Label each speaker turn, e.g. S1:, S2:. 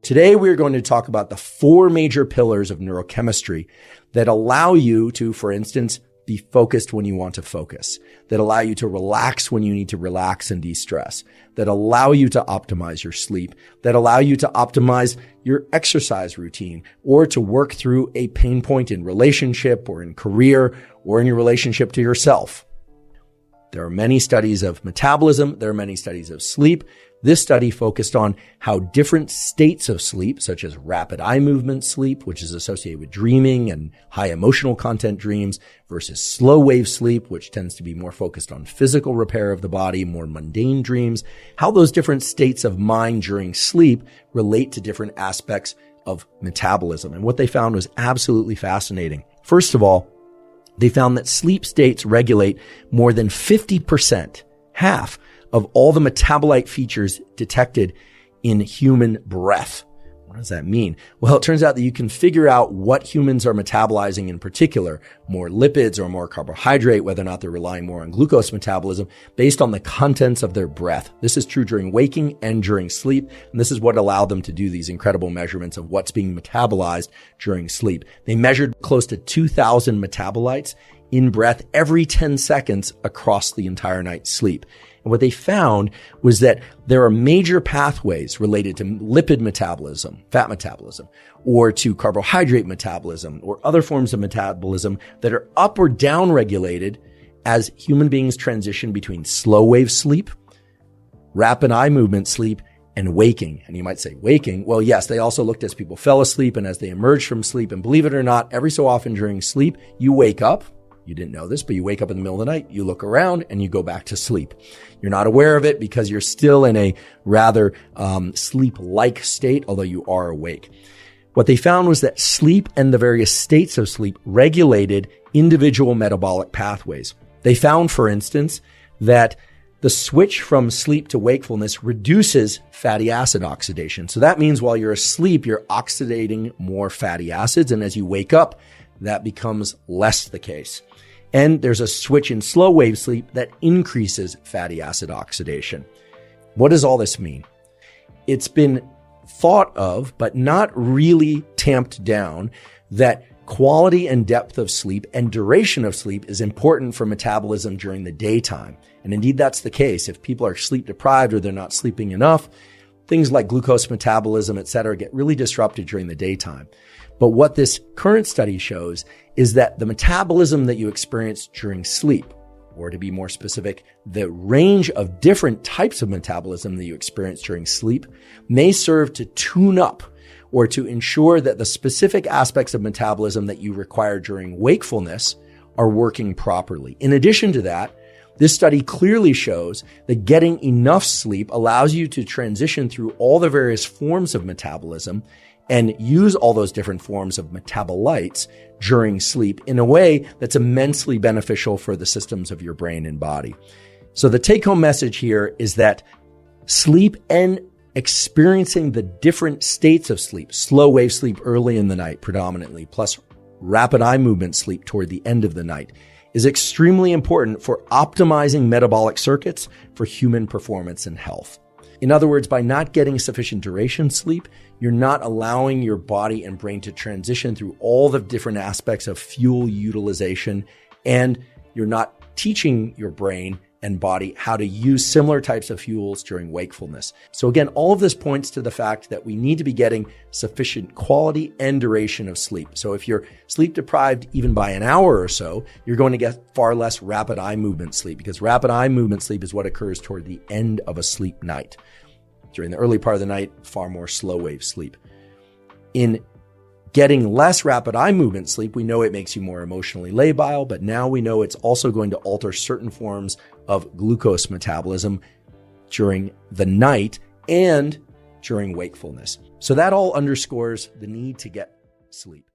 S1: Today, we're going to talk about the 4 major pillars of neurochemistry that allow you to, for instance, be focused when you want to focus, that allow you to relax when you need to relax and de-stress, that allow you to optimize your sleep, that allow you to optimize your exercise routine, or to work through a pain point in relationship or in career or in your relationship to yourself. There are many studies of metabolism. There are many studies of sleep. This study focused on how different states of sleep, such as rapid eye movement sleep, which is associated with dreaming and high emotional content dreams, versus slow wave sleep, which tends to be more focused on physical repair of the body, more mundane dreams, how those different states of mind during sleep relate to different aspects of metabolism. And what they found was absolutely fascinating. First of all, they found that sleep states regulate more than 50%, half of all the metabolite features detected in human breath. What does that mean? Well, it turns out that you can figure out what humans are metabolizing in particular, more lipids or more carbohydrate, whether or not they're relying more on glucose metabolism, based on the contents of their breath. This is true during waking and during sleep, and this is what allowed them to do these incredible measurements of what's being metabolized during sleep. They measured close to 2,000 metabolites in breath every 10 seconds across the entire night's sleep. And what they found was that there are major pathways related to lipid metabolism, fat metabolism, or to carbohydrate metabolism, or other forms of metabolism that are up or down regulated as human beings transition between slow wave sleep, rapid eye movement sleep, and waking. And you might say, waking? Well, yes, they also looked as people fell asleep and as they emerged from sleep. And believe it or not, every so often during sleep, you wake up. You didn't know this, but you wake up in the middle of the night, you look around, and you go back to sleep. You're not aware of it because you're still in a rather sleep-like state, although you are awake. What they found was that sleep and the various states of sleep regulated individual metabolic pathways. They found, for instance, that the switch from sleep to wakefulness reduces fatty acid oxidation. So that means while you're asleep, you're oxidating more fatty acids, and as you wake up, that becomes less the case. And there's a switch in slow wave sleep that increases fatty acid oxidation. What does all this mean? It's been thought of, but not really tamped down, that quality and depth of sleep and duration of sleep is important for metabolism during the daytime. And indeed, that's the case. If people are sleep deprived or they're not sleeping enough, things like glucose metabolism, et cetera, get really disrupted during the daytime. But what this current study shows is that the metabolism that you experience during sleep, or to be more specific, the range of different types of metabolism that you experience during sleep may serve to tune up or to ensure that the specific aspects of metabolism that you require during wakefulness are working properly. In addition to that, this study clearly shows that getting enough sleep allows you to transition through all the various forms of metabolism and use all those different forms of metabolites during sleep in a way that's immensely beneficial for the systems of your brain and body. So the take-home message here is that sleep and experiencing the different states of sleep, slow wave sleep early in the night predominantly, plus rapid eye movement sleep toward the end of the night, is extremely important for optimizing metabolic circuits for human performance and health. In other words, by not getting sufficient duration sleep, you're not allowing your body and brain to transition through all the different aspects of fuel utilization, and you're not teaching your brain and body how to use similar types of fuels during wakefulness. So again, all of this points to the fact that we need to be getting sufficient quality and duration of sleep. So if you're sleep deprived even by an hour or so, you're going to get far less rapid eye movement sleep, because rapid eye movement sleep is what occurs toward the end of a sleep night. During the early part of the night, far more slow wave sleep. In getting less rapid eye movement sleep, we know it makes you more emotionally labile, but now we know it's also going to alter certain forms of glucose metabolism during the night and during wakefulness. So that all underscores the need to get sleep.